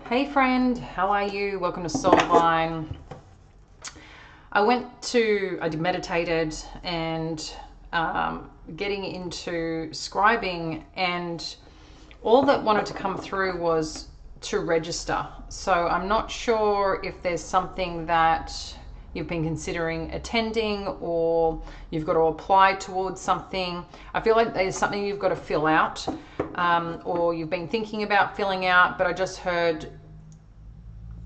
Hey friend, how are you? Welcome to Soulvine. I meditated and getting into scribing, and all that wanted to come through was to register. So I'm not sure if there's something that you've been considering attending, or you've got to apply towards something. I feel like there's something you've got to fill out, or you've been thinking about filling out, but I just heard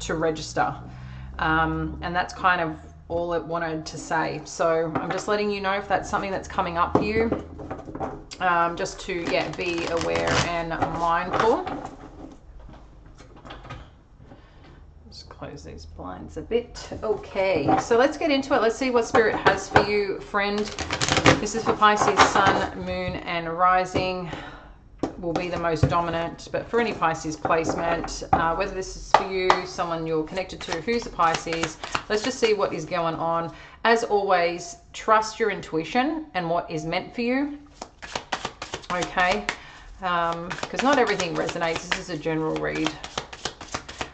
to register. And that's kind of all it wanted to say. So I'm just letting you know if that's something that's coming up for you, just to be aware and mindful. Close these blinds a bit. Okay, so let's get into it. Let's see what Spirit has for you, friend. This is for Pisces, Sun, Moon, and Rising. Will be the most dominant, but for any Pisces placement, whether this is for you, someone you're connected to who's a Pisces, let's just see what is going on. As always, trust your intuition and what is meant for you. Okay, because not everything resonates. This is a general read.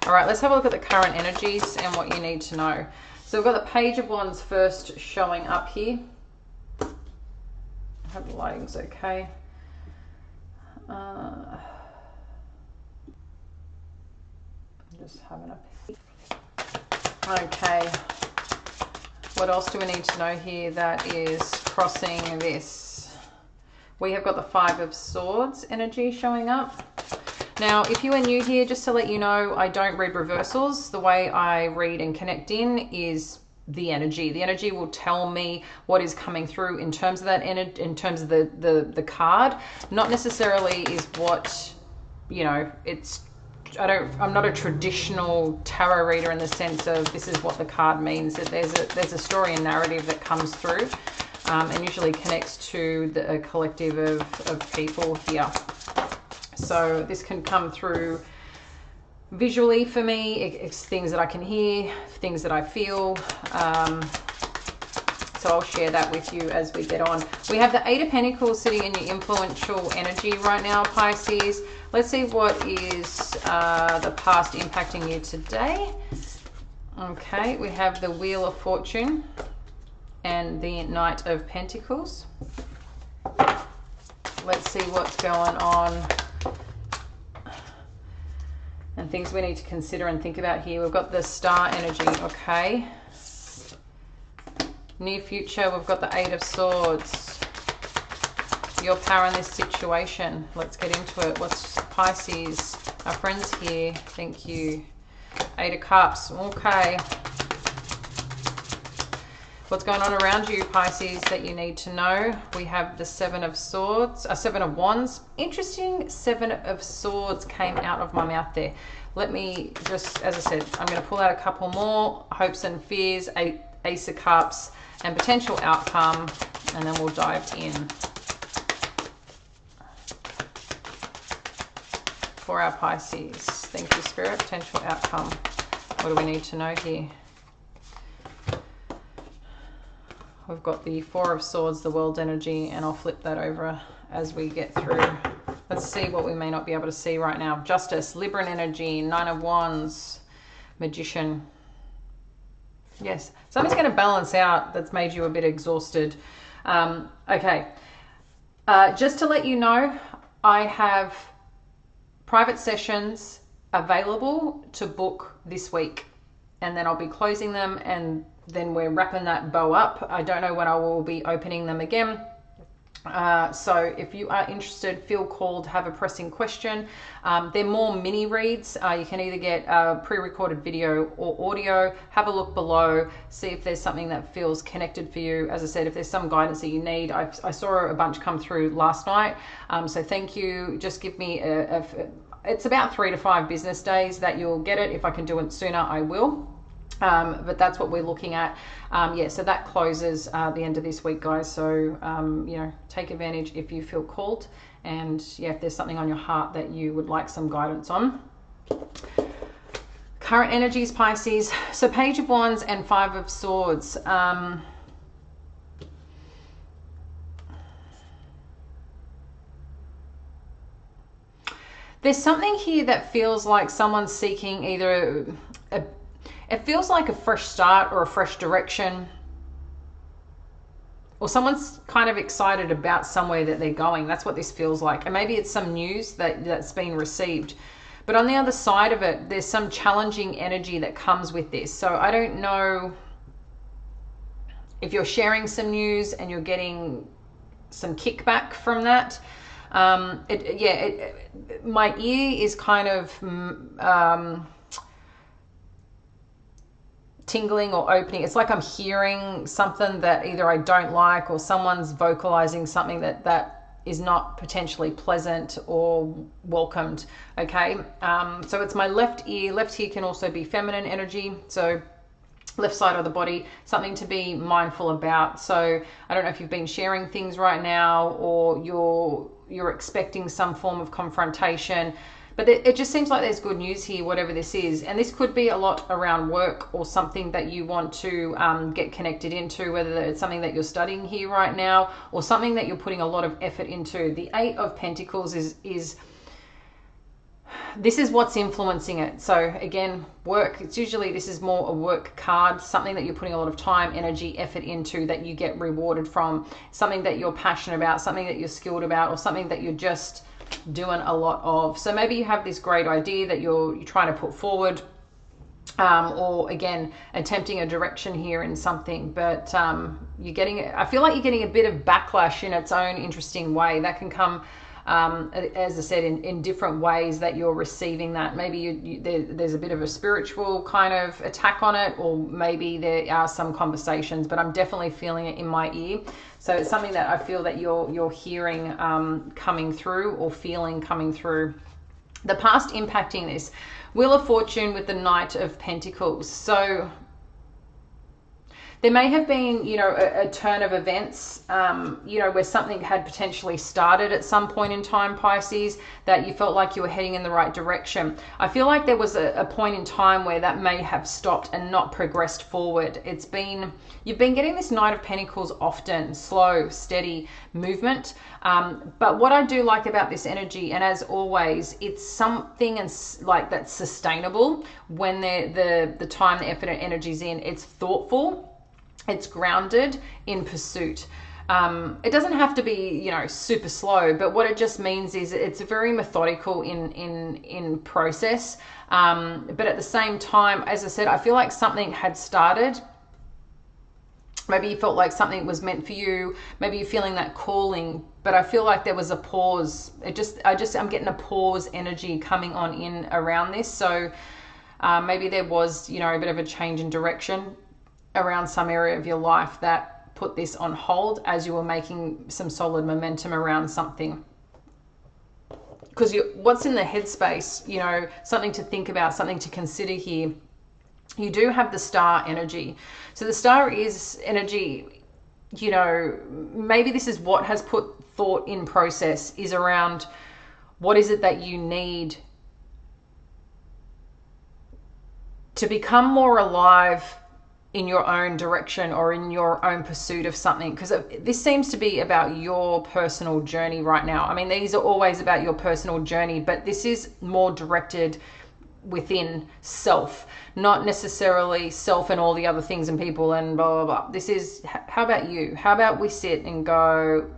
All right, let's have a look at the current energies and what you need to know. So we've got the Page of Wands first showing up here. I hope the lighting's okay. Just having a peek. Okay. What else do we need to know here that is crossing this? We have got the Five of Swords energy showing up. Now, if you are new here, just to let you know, I don't read reversals. The way I read and connect in is the energy. The energy will tell me what is coming through in terms of that energy, in terms of the card. Not necessarily is what, you know, it's, I'm not a traditional tarot reader in the sense of this is what the card means. That there's a story and narrative that comes through, and usually connects to a collective of people here. So this can come through visually for me. It's things that I can hear, things that I feel. So I'll share that with you as we get on. We have the Eight of Pentacles sitting in your influential energy right now, Pisces. Let's see what is the past impacting you today. Okay, we have the Wheel of Fortune and the Knight of Pentacles. Let's see what's going on and things we need to consider and think about here. We've got the Star energy, okay. Near future, we've got the Eight of Swords. Your power in this situation. Let's get into it. What's Pisces? Our friends here. Thank you. Eight of Cups. Okay. What's going on around you, Pisces, that you need to know? We have the Seven of Swords, Seven of Wands. Interesting, Seven of Swords came out of my mouth there. Let me just, as I said, I'm going to pull out a couple more. Hopes and fears, Ace of Cups, and potential outcome, and then we'll dive in. For our Pisces. Thank you, Spirit. Potential outcome. What do we need to know here? We've got the Four of Swords, the World energy, and I'll flip that over as we get through. Let's see what we may not be able to see right now. Justice, Libran energy, Nine of Wands, Magician. Yes, something's going to balance out that's made you a bit exhausted. Okay, just to let you know, I have private sessions available to book this week, and then I'll be closing them, and then we're wrapping that bow up. I don't know when I will be opening them again. So if you are interested, feel called, have a pressing question. They're more mini reads. You can either get a pre-recorded video or audio. Have a look below, see if there's something that feels connected for you. As I said, if there's some guidance that you need, I saw a bunch come through last night. So thank you. Just give me it's about 3 to 5 business days that you'll get it. If I can do it sooner, I will. But that's what we're looking at. Yeah, so that closes the end of this week, guys. So, you know, take advantage if you feel called. And yeah, if there's something on your heart that you would like some guidance on. Current energies, Pisces. So Page of Wands and Five of Swords. There's something here that feels like someone's seeking either it feels like a fresh start or a fresh direction, or someone's kind of excited about somewhere that they're going. That's what this feels like. And maybe it's some news that's been received. But on the other side of it, there's some challenging energy that comes with this. So I don't know if you're sharing some news and you're getting some kickback from that. My ear is kind of tingling or opening. It's like I'm hearing something that either I don't like, or someone's vocalizing something that is not potentially pleasant or welcomed. Okay, so it's my left ear. Left ear can also be feminine energy, so left side of the body, something to be mindful about. So I don't know if you've been sharing things right now, or you're expecting some form of confrontation, but it just seems like there's good news here, whatever this is. And this could be a lot around work, or something that you want to get connected into, whether it's something that you're studying here right now, or something that you're putting a lot of effort into. The Eight of Pentacles is this is what's influencing it. So again, work, it's usually, this is more a work card, something that you're putting a lot of time, energy, effort into, that you get rewarded from, something that you're passionate about, something that you're skilled about, or something that you're just doing a lot of. So maybe you have this great idea that you're trying to put forward, or again, attempting a direction here in something, but you're getting, I feel like you're getting a bit of backlash in its own interesting way. That can come as I said, in different ways that you're receiving that. Maybe there's a bit of a spiritual kind of attack on it, or maybe there are some conversations, but I'm definitely feeling it in my ear. So it's something that I feel that you're hearing coming through, or feeling coming through. The past impacting this. Wheel of Fortune with the Knight of Pentacles. So there may have been, a turn of events, where something had potentially started at some point in time, Pisces, that you felt like you were heading in the right direction. I feel like there was a point in time where that may have stopped and not progressed forward. You've been getting this Knight of Pentacles often, slow, steady movement. But what I do like about this energy, and as always, it's something like that's sustainable when the time, the effort, and energy's in. It's thoughtful. It's grounded in pursuit. It doesn't have to be, super slow, but what it just means is it's very methodical in process. But at the same time, as I said, I feel like something had started. Maybe you felt like something was meant for you. Maybe you're feeling that calling, but I feel like there was a pause. I'm getting a pause energy coming on in around this. So maybe there was, a bit of a change in direction around some area of your life that put this on hold as you were making some solid momentum around something. Because what's in the headspace, something to think about, something to consider here. You do have the Star energy. So the Star is energy, maybe this is what has put thought in process, is around what is it that you need to become more alive in your own direction, or in your own pursuit of something. Because this seems to be about your personal journey right now. I mean, these are always about your personal journey, but this is more directed within self, not necessarily self and all the other things and people and blah, blah, blah. This is, how about you? How about we sit and go,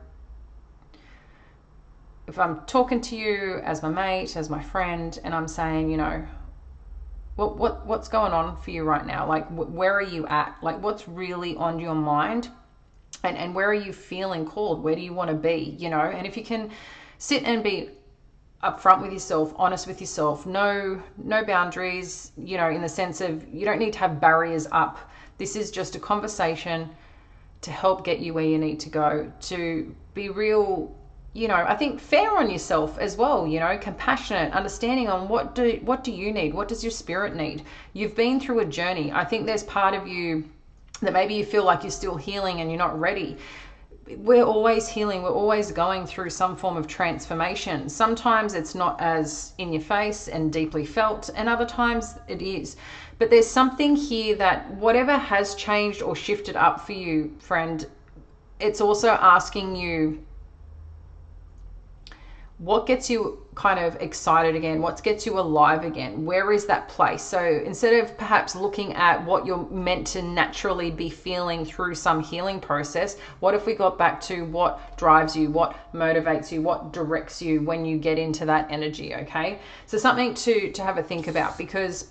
if I'm talking to you as my mate, as my friend, and I'm saying, what's going on for you right now? Like, where are you at? Like, what's really on your mind? And where are you feeling called? Where do you want to be? And if you can sit and be upfront with yourself, honest with yourself, no boundaries, in the sense of, you don't need to have barriers up. This is just a conversation to help get you where you need to go, to be real, I think fair on yourself as well, compassionate, understanding on what do you need? What does your spirit need? You've been through a journey. I think there's part of you that maybe you feel like you're still healing and you're not ready. We're always healing. We're always going through some form of transformation. Sometimes it's not as in your face and deeply felt, and other times it is. But there's something here that whatever has changed or shifted up for you, friend, it's also asking you, what gets you kind of excited again? What gets you alive again? Where is that place? So instead of perhaps looking at what you're meant to naturally be feeling through some healing process, what if we got back to what drives you, what motivates you, what directs you when you get into that energy? Okay, so something to have a think about, because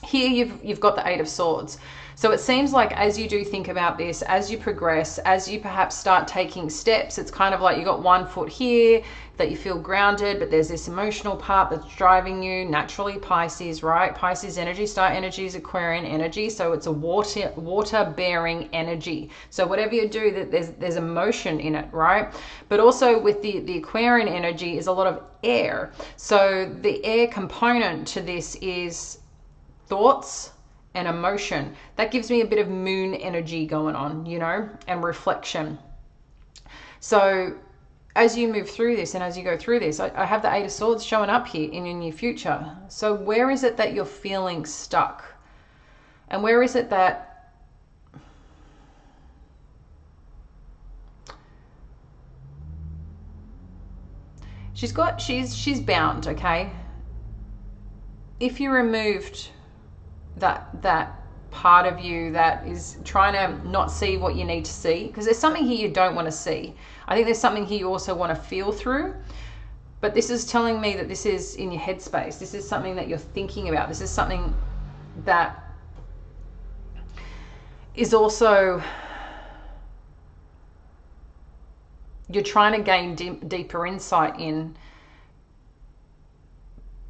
here you've got the Eight of Swords. So it seems like as you do think about this, as you progress, as you perhaps start taking steps, it's kind of like you got 1 foot here that you feel grounded, but there's this emotional part that's driving you. Naturally Pisces, right? Pisces energy, star energy is Aquarian energy, so it's a water bearing energy. So whatever you do, there's emotion in it, right? But also with the Aquarian energy is a lot of air. So the air component to this is thoughts and emotion. That gives me a bit of moon energy going on, you know, and reflection. So as you move through this and as you go through this, I have the Eight of Swords showing up here in your near future. So where is it that you're feeling stuck? And where is it that she's bound, okay? If you removed that part of you that is trying to not see what you need to see, because there's something here you don't want to see. I think there's something here you also want to feel through, but this is telling me that this is in your headspace. This is something that you're thinking about. This is something that is also you're trying to gain deeper insight in,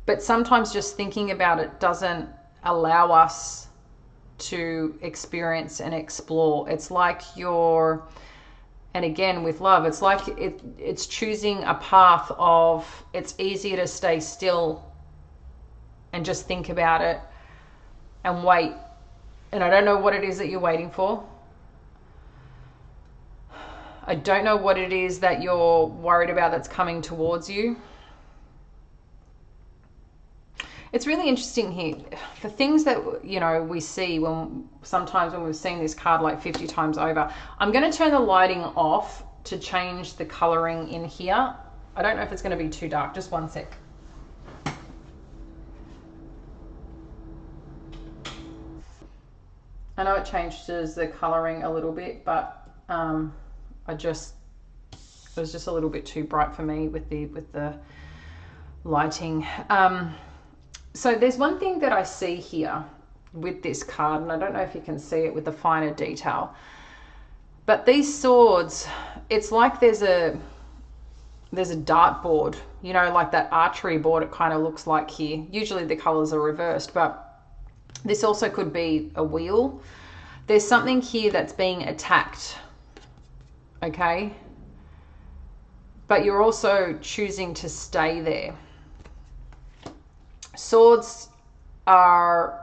but sometimes just thinking about it doesn't allow us to experience and explore. It's like and again with love, it's like it's choosing a path of, it's easier to stay still and just think about it and wait. And I don't know what it is that you're waiting for. I don't know what it is that you're worried about that's coming towards you. It's really interesting here. The things that, you know, we see sometimes when we've seen this card like 50 times over. I'm going to turn the lighting off to change the coloring in here. I don't know if it's going to be too dark. Just one sec. I know it changes the coloring a little bit, but it was just a little bit too bright for me with the lighting. So there's one thing that I see here with this card, and I don't know if you can see it with the finer detail, but these swords, it's like there's a dartboard, you know, like that archery board it kind of looks like here. Usually the colors are reversed, but this also could be a wheel. There's something here that's being attacked, okay? But you're also choosing to stay there. Swords are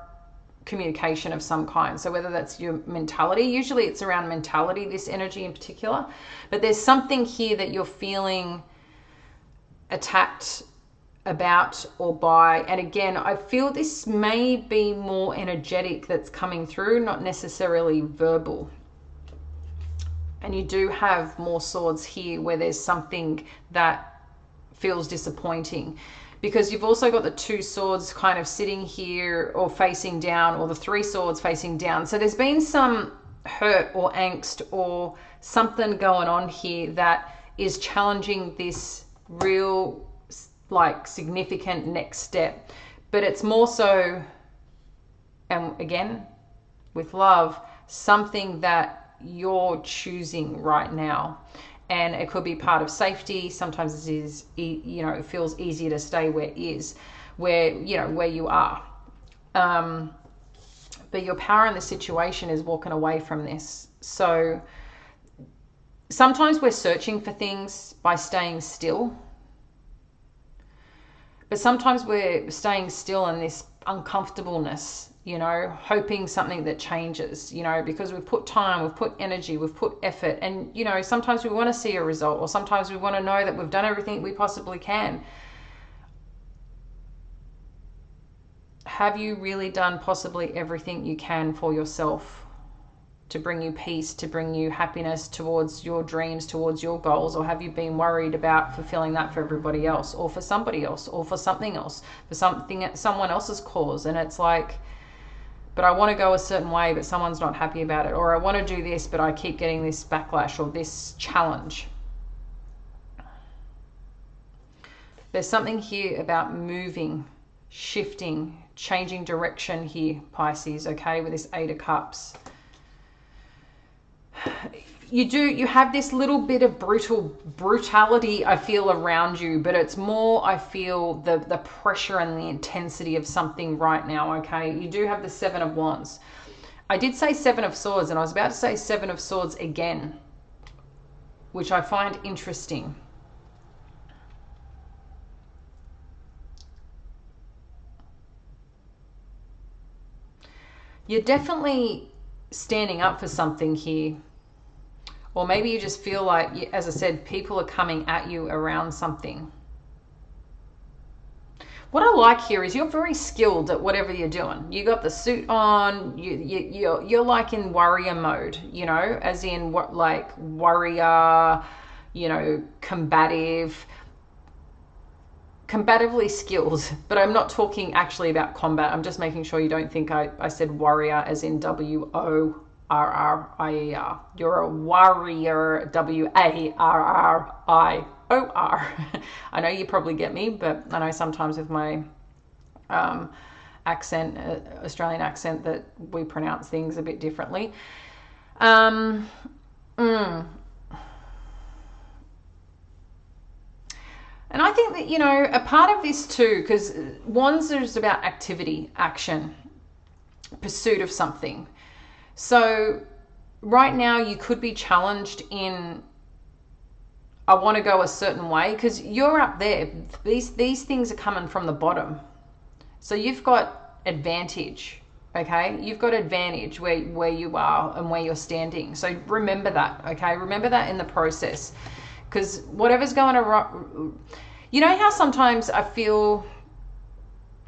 communication of some kind. So whether that's your mentality, usually it's around mentality, this energy in particular, but there's something here that you're feeling attacked about or by. And again, I feel this may be more energetic that's coming through, not necessarily verbal. And you do have more swords here where there's something that feels disappointing, because you've also got the 2 swords kind of sitting here or facing down, or the 3 swords facing down. So there's been some hurt or angst or something going on here that is challenging this real, like, significant next step. But it's more so, and again, with love, something that you're choosing right now. And it could be part of safety. Sometimes it is, you know, it feels easier to stay where you are. But your power in the situation is walking away from this. So sometimes we're searching for things by staying still. But sometimes we're staying still in this uncomfortableness, you know, hoping something that changes, you know, because we've put time, we've put energy, we've put effort. And, you know, sometimes we want to see a result, or sometimes we want to know that we've done everything we possibly can. Have you really done possibly everything you can for yourself? to bring you peace, to bring you happiness towards your dreams, towards your goals? Or have you been worried about fulfilling that for everybody else, or for somebody else, or for something else, for someone else's cause? And it's like, but I want to go a certain way, but someone's not happy about it. Or I want to do this, but I keep getting this backlash or this challenge. There's something here about moving, shifting, changing direction here, Pisces, okay, with this Eight of Cups. You have this little bit of brutality, I feel, around you, but it's more, I feel, the pressure and the intensity of something right now, okay? You do have the Seven of Wands. I did say Seven of Swords, and I was about to say Seven of Swords again, which I find interesting. You're definitely standing up for something here. Or maybe you just feel like, as I said, people are coming at you around something. What I like here is you're very skilled at whatever you're doing. You got the suit on, you're like in warrior mode, you know, as in what, like warrior, you know, combatively skilled, but I'm not talking actually about combat. I'm just making sure you don't think I said warrior as in WORRIER. You're a warrior, WARRIOR. I know you probably get me, but I know sometimes with my accent, Australian accent, that we pronounce things a bit differently. And I think that, you know, a part of this too, because Wands is about activity, action, pursuit of something. So right now you could be challenged in, I want to go a certain way, because you're up there. These things are coming from the bottom. So you've got advantage, okay? You've got advantage where you are and where you're standing. So remember that, okay? Remember that in the process. Because whatever's going on, you know how sometimes I feel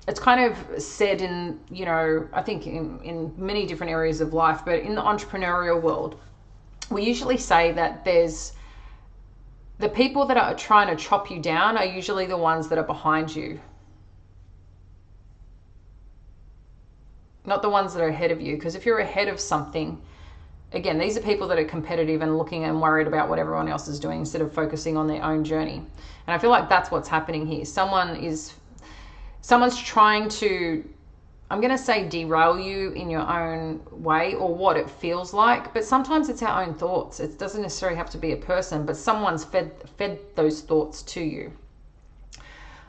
it's kind of said in, you know, I think in many different areas of life, but in the entrepreneurial world, we usually say that there's the people that are trying to chop you down are usually the ones that are behind you, not the ones that are ahead of you. Because if you're ahead of something, again, these are people that are competitive and looking and worried about what everyone else is doing instead of focusing on their own journey. And I feel like that's what's happening here. Someone's trying to, I'm going to say, derail you in your own way, or what it feels like. But sometimes it's our own thoughts. It doesn't necessarily have to be a person, but someone's fed those thoughts to you.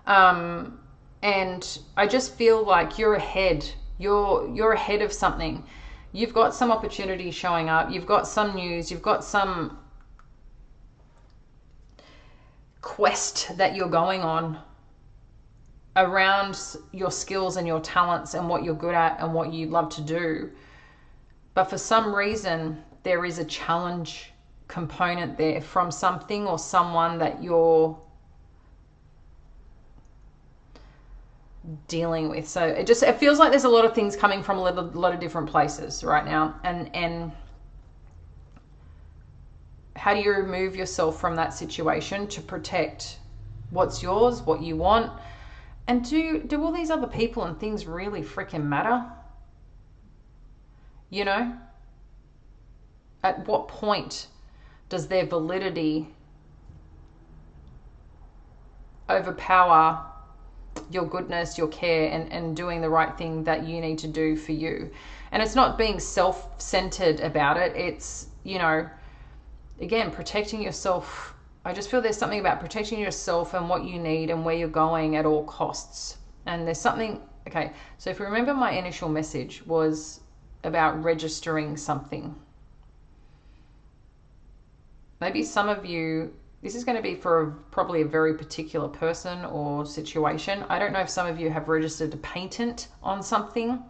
And I just feel like you're ahead. You're ahead of something. You've got some opportunity showing up. You've got some news. You've got some quest that you're going on around your skills and your talents and what you're good at and what you love to do. But for some reason, there is a challenge component there from something or someone that you're dealing with. So it feels like there's a lot of things coming from a lot of different places right now. And how do you remove yourself from that situation to protect what's yours, what you want? And do all these other people and things really freaking matter? You know? At what point does their validity overpower your goodness, your care, and doing the right thing that you need to do for you? And it's not being self-centered about it. It's, you know, again, protecting yourself. I just feel there's something about protecting yourself and what you need and where you're going at all costs. And there's something, okay, so if you remember, my initial message was about registering something. Maybe some of you, this is going to be for probably a very particular person or situation. I don't know if some of you have registered a patent on something.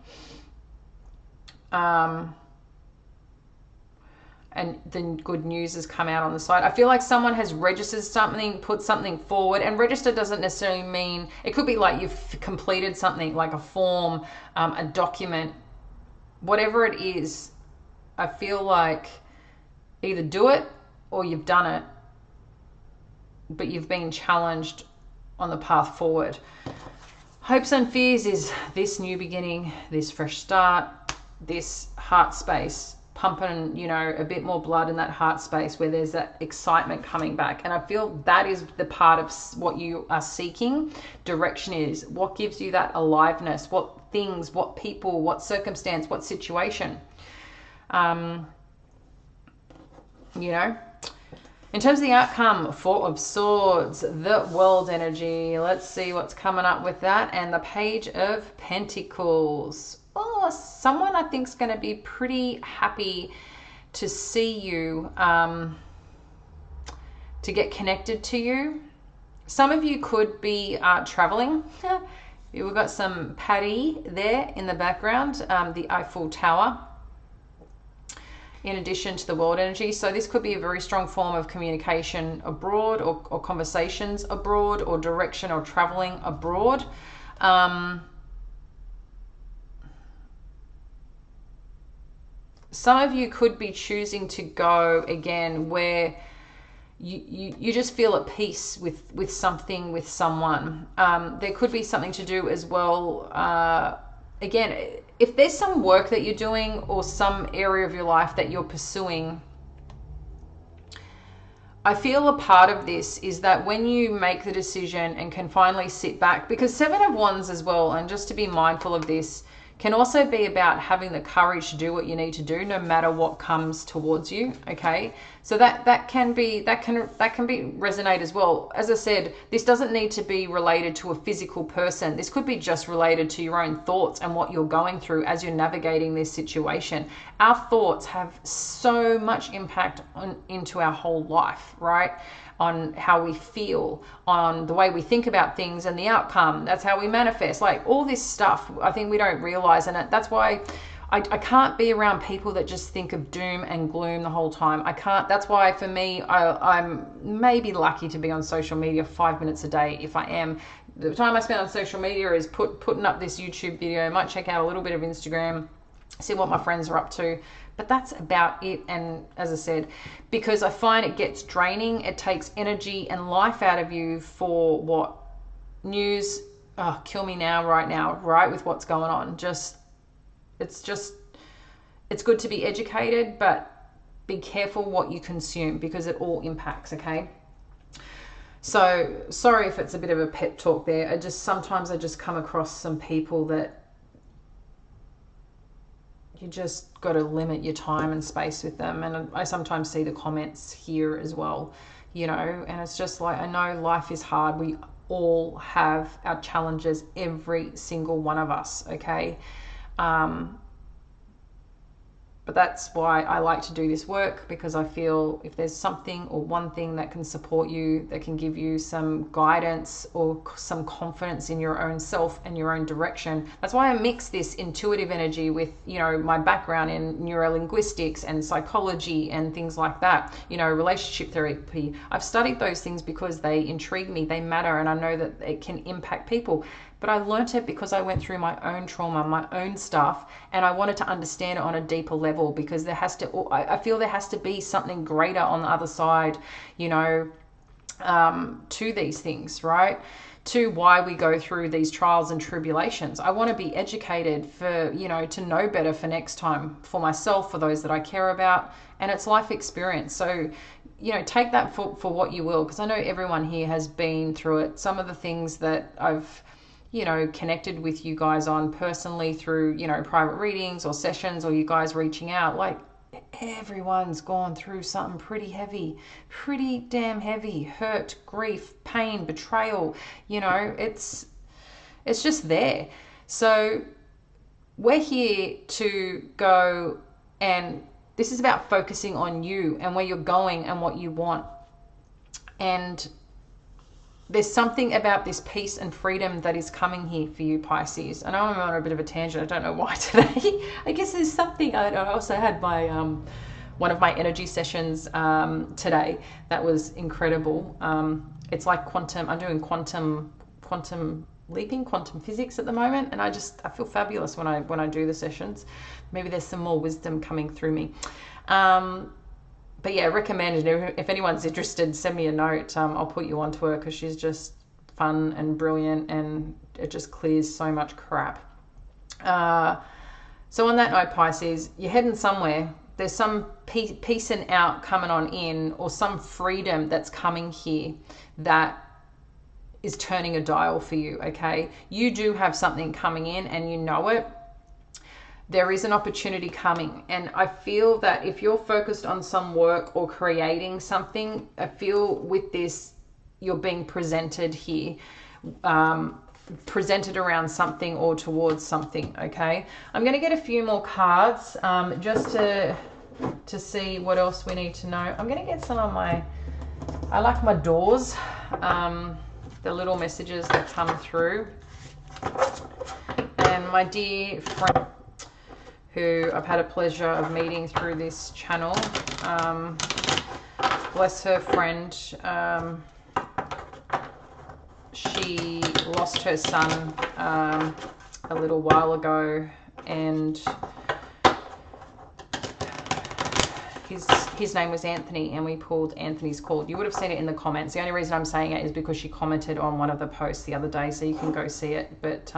And then good news has come out on the side. I feel like someone has registered something, put something forward, and register doesn't necessarily mean, it could be like you've completed something like a form, a document, whatever it is. I feel like either do it or you've done it, but you've been challenged on the path forward. Hopes and fears is this new beginning, this fresh start, this heart space, pumping, you know, a bit more blood in that heart space where there's that excitement coming back. And I feel that is the part of what you are seeking. Direction is what gives you that aliveness, what things, what people, what circumstance, what situation. You know, in terms of the outcome, Four of Swords, the World energy. Let's see what's coming up with that. And the Page of Pentacles. Oh, someone I think is going to be pretty happy to see you, to get connected to you. Some of you could be traveling. We've got some Patty there in the background, the Eiffel Tower, in addition to the world energy. So this could be a very strong form of communication abroad, or conversations abroad, or direction or traveling abroad. Some of you could be choosing to go again where you just feel at peace with something, with someone. There could be something to do as well. Again, if there's some work that you're doing or some area of your life that you're pursuing, I feel a part of this is that when you make the decision and can finally sit back, because Seven of Wands as well, and just to be mindful of this, can also be about having the courage to do what you need to do no matter what comes towards you. Okay, so that can resonate as well. As I said, this doesn't need to be related to a physical person. This could be just related to your own thoughts and what you're going through as you're navigating this situation. Our thoughts have so much impact into our whole life, right? On how we feel, on the way we think about things and the outcome. That's how we manifest. Like all this stuff, I think we don't realize. And that's why I can't be around people that just think of doom and gloom the whole time. I can't. That's why for me, I'm maybe lucky to be on social media 5 minutes a day. If I am, the time I spend on social media is putting up this YouTube video. I might check out a little bit of Instagram, see what my friends are up to. But that's about it. And as I said, because I find it gets draining, it takes energy and life out of you for what? News, oh, kill me now, right? With what's going on. It's good to be educated, but be careful what you consume because it all impacts, okay? So sorry if it's a bit of a pep talk there. Sometimes I just come across some people that you just got to limit your time and space with them. And I sometimes see the comments here as well, you know, and it's just like, I know life is hard. We all have our challenges, every single one of us, okay? But that's why I like to do this work, because I feel if there's something or one thing that can support you, that can give you some guidance or some confidence in your own self and your own direction. That's why I mix this intuitive energy with, you know, my background in neurolinguistics and psychology and things like that, you know, relationship therapy. I've studied those things because they intrigue me, they matter, and I know that it can impact people. But I learnt it because I went through my own trauma, my own stuff, and I wanted to understand it on a deeper level, because I feel there has to be something greater on the other side, you know, to these things, right? To why we go through these trials and tribulations. I want to be educated for, you know, to know better for next time, for myself, for those that I care about, and it's life experience. So, you know, take that for what you will, because I know everyone here has been through it. Some of the things that I've, you know, connected with you guys on personally through, you know, private readings or sessions, or you guys reaching out, like everyone's gone through something pretty heavy, pretty damn heavy. Hurt, grief, pain, betrayal, you know, it's just there. So we're here to go, and this is about focusing on you and where you're going and what you want. And there's something about this peace and freedom that is coming here for you, Pisces. I know I'm on a bit of a tangent. I don't know why today. I guess there's something. I also had my one of my energy sessions today that was incredible. It's like quantum. I'm doing quantum leaping quantum physics at the moment, and I feel fabulous when I do the sessions. Maybe there's some more wisdom coming through me. But yeah, recommend it. If anyone's interested, send me a note. I'll put you onto her because she's just fun and brilliant, and it just clears so much crap. So on that note, Pisces, you're heading somewhere. There's some peace and out coming on in, or some freedom that's coming here that is turning a dial for you, okay? You do have something coming in and you know it. There is an opportunity coming, and I feel that if you're focused on some work or creating something, I feel with this, you're being presented here, presented around something or towards something, okay? I'm going to get a few more cards just to see what else we need to know. I'm going to get some of I like my doors, the little messages that come through. And my dear friend, who I've had a pleasure of meeting through this channel, bless her friend, she lost her son a little while ago, and his name was Anthony, and we pulled Anthony's call. You would have seen it in the comments. The only reason I'm saying it is because she commented on one of the posts the other day, so you can go see it. But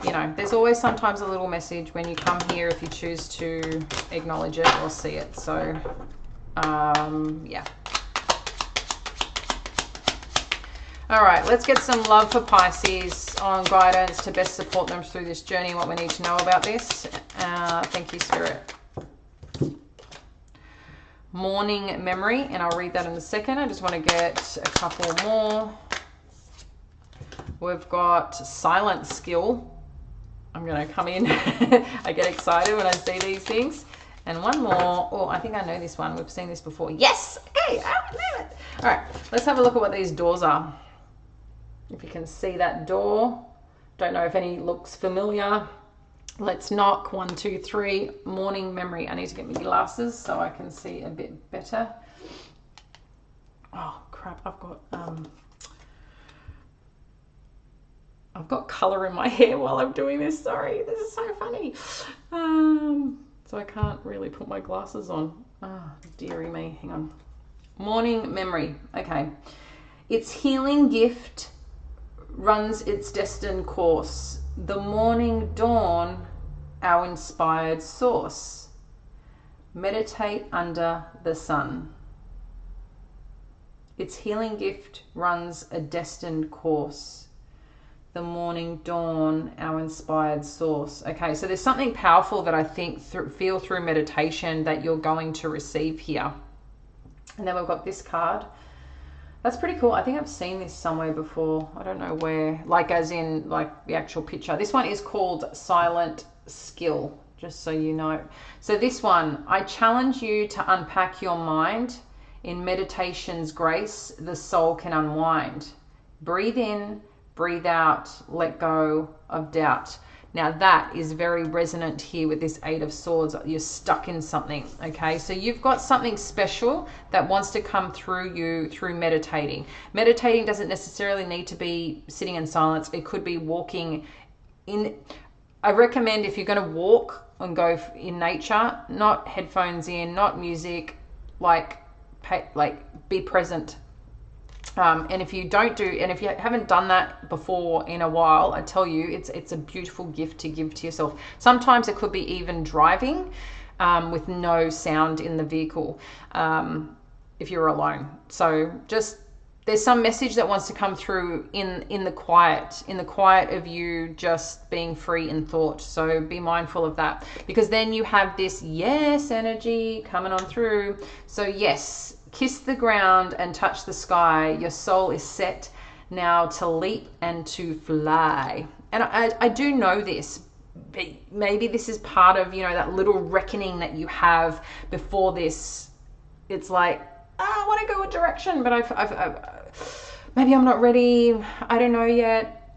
you know, there's always sometimes a little message when you come here if you choose to acknowledge it or see it. So yeah. All right, let's get some love for Pisces on guidance to best support them through this journey, what we need to know about this. Thank you, Spirit. Morning memory, and I'll read that in a second. I just want to get a couple more. We've got silent skill. I'm going to come in. I get excited when I see these things. And one more. Oh, I think I know this one. We've seen this before. Yes! Okay, damn it. All right, let's have a look at what these doors are. If you can see that door. Don't know if any looks familiar. Let's knock. 1, 2, 3. Morning memory. I need to get my glasses so I can see a bit better. Oh, crap. I've got color in my hair while I'm doing this. Sorry, this is so funny. So I can't really put my glasses on. Oh, dearie me. Hang on. Morning memory. Okay. Its healing gift runs its destined course. The morning dawn, our inspired source. Meditate under the sun. Its healing gift runs a destined course. The morning dawn, our inspired source. Okay, so there's something powerful that I think feel through meditation that you're going to receive here. And then we've got this card. That's pretty cool. I think I've seen this somewhere before. I don't know where, like as in like the actual picture. This one is called Silent Skill, just so you know. So this one, I challenge you to unpack your mind. In meditation's grace, the soul can unwind. Breathe in, breathe out, let go of doubt. Now that is very resonant here with this 8 of Swords. You're stuck in something, okay? So you've got something special that wants to come through you through meditating. Meditating doesn't necessarily need to be sitting in silence. It could be walking in. I recommend if you're going to walk and go in nature, not headphones in, not music, like be present. And if you haven't done that before in a while, I tell you, it's a beautiful gift to give to yourself. Sometimes it could be even driving with no sound in the vehicle if you're alone. So just there's some message that wants to come through in the quiet of you just being free in thought. So be mindful of that, because then you have this yes energy coming on through. So yes. Kiss the ground and touch the sky. Your soul is set now to leap and to fly. And I do know this. Maybe this is part of, that little reckoning that you have before this. It's like, I want to go a direction, but maybe I'm not ready. I don't know yet,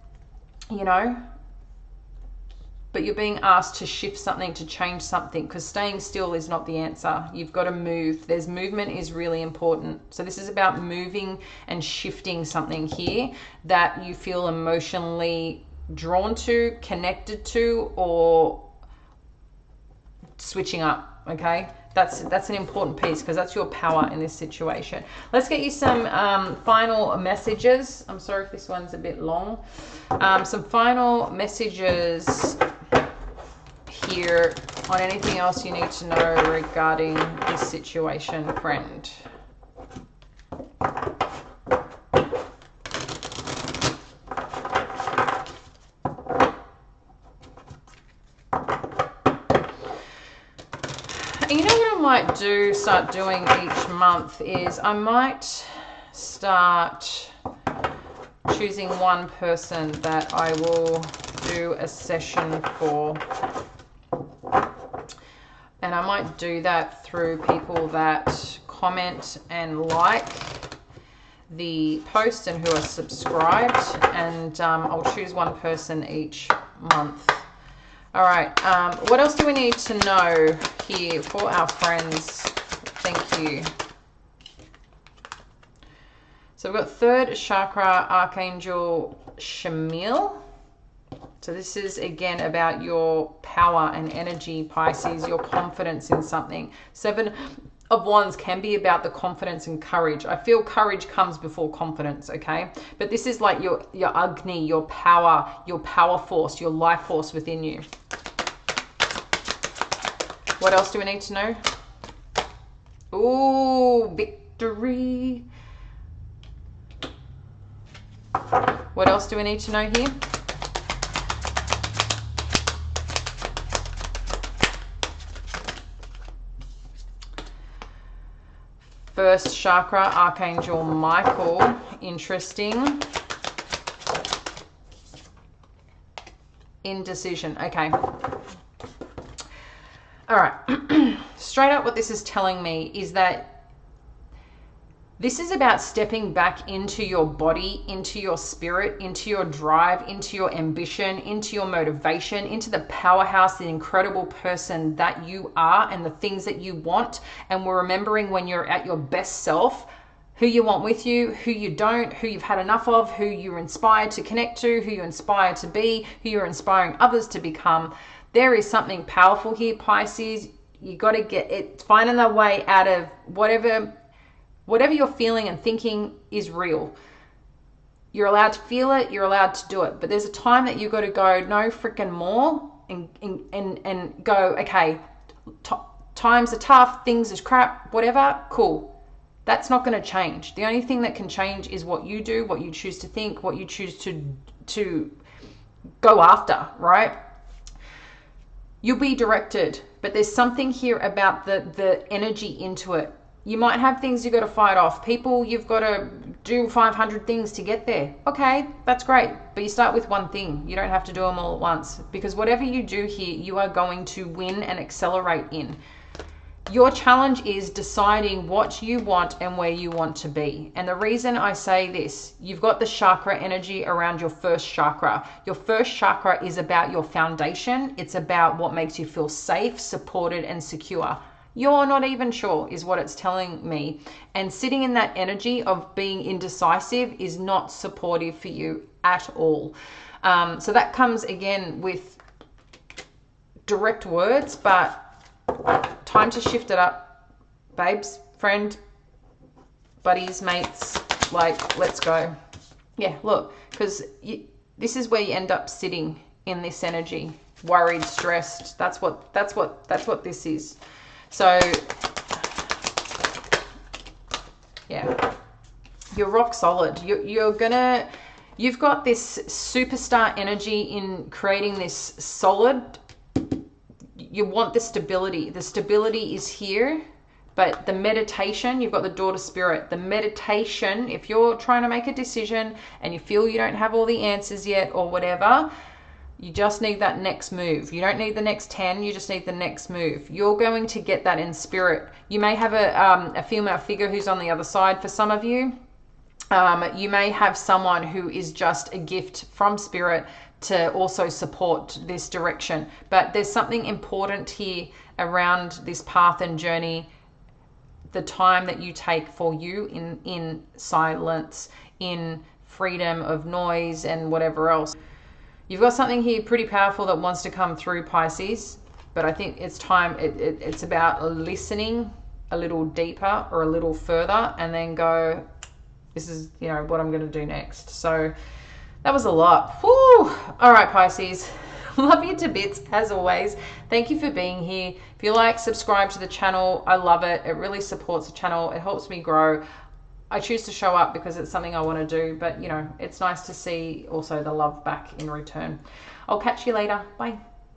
But but you're being asked to shift something, to change something, because staying still is not the answer. You've got to move. There's movement is really important. So this is about moving and shifting something here that you feel emotionally drawn to, connected to, or switching up. Okay, that's an important piece, because that's your power in this situation. Let's get you some final messages. I'm sorry if this one's a bit long. Some final messages here on anything else you need to know regarding this situation, friend. You know what I might start doing each month is I might start choosing one person that I will do a session for. And I might do that through people that comment and like the post and who are subscribed. And I'll choose one person each month. All right, what else do we need to know here for our friends? Thank you. So we've got third chakra, Archangel Shamil. So this is again about your power and energy, Pisces, your confidence in something. Seven of Wands can be about the confidence and courage. I feel courage comes before confidence, okay? But this is like your Agni, your power force, your life force within you. What else do we need to know? Ooh, victory. What else do we need to know here? First chakra, Archangel Michael. Interesting. Indecision. Okay. All right. Straight up, what this is telling me is that this is about stepping back into your body, into your spirit, into your drive, into your ambition, into your motivation, into the powerhouse, the incredible person that you are and the things that you want. And we're remembering when you're at your best self, who you want with you, who you don't, who you've had enough of, who you're inspired to connect to, who you're inspired to be, who you're inspiring others to become. There is something powerful here, Pisces. You got to get it, finding the way out of whatever you're feeling and thinking is real. You're allowed to feel it, you're allowed to do it. But there's a time that you got to go, no freaking more, and go, okay, times are tough, things is crap, whatever, cool. That's not going to change. The only thing that can change is what you do, what you choose to think, what you choose to go after, right? You'll be directed, but there's something here about the energy into it. You might have things you've got to fight off. People, you've got to do 500 things to get there. Okay, that's great. But you start with one thing. You don't have to do them all at once. Because whatever you do here, you are going to win and accelerate in. Your challenge is deciding what you want and where you want to be. And the reason I say this, you've got the chakra energy around your first chakra. Your first chakra is about your foundation. It's about what makes you feel safe, supported, and secure. You're not even sure is what it's telling me. And sitting in that energy of being indecisive is not supportive for you at all. So that comes again with direct words, but time to shift it up, babes, friend, buddies, mates, like, let's go. Yeah, look, because this is where you end up sitting in this energy, worried, stressed. That's what this is. So, yeah, you're rock solid. You've got this superstar energy in creating this solid. You want the stability. The stability is here, but the meditation, you've got the daughter spirit. The meditation, if you're trying to make a decision and you feel you don't have all the answers yet or whatever, you just need that next move. You don't need the next 10, you just need the next move. You're going to get that in spirit. You may have a female figure who's on the other side for some of you. You may have someone who is just a gift from spirit to also support this direction. But there's something important here around this path and journey, the time that you take for you in silence, in freedom of noise and whatever else. You've got something here pretty powerful that wants to come through, Pisces, but I think it's time, it's about listening a little deeper or a little further and then go, this is, you know, what I'm going to do next. So that was a lot. Whew. All right, Pisces. Love you to bits, as always. Thank you for being here. If you like, subscribe to the channel. I love it. It really supports the channel. It helps me grow. I choose to show up because it's something I want to do. But, you know, it's nice to see also the love back in return. I'll catch you later. Bye.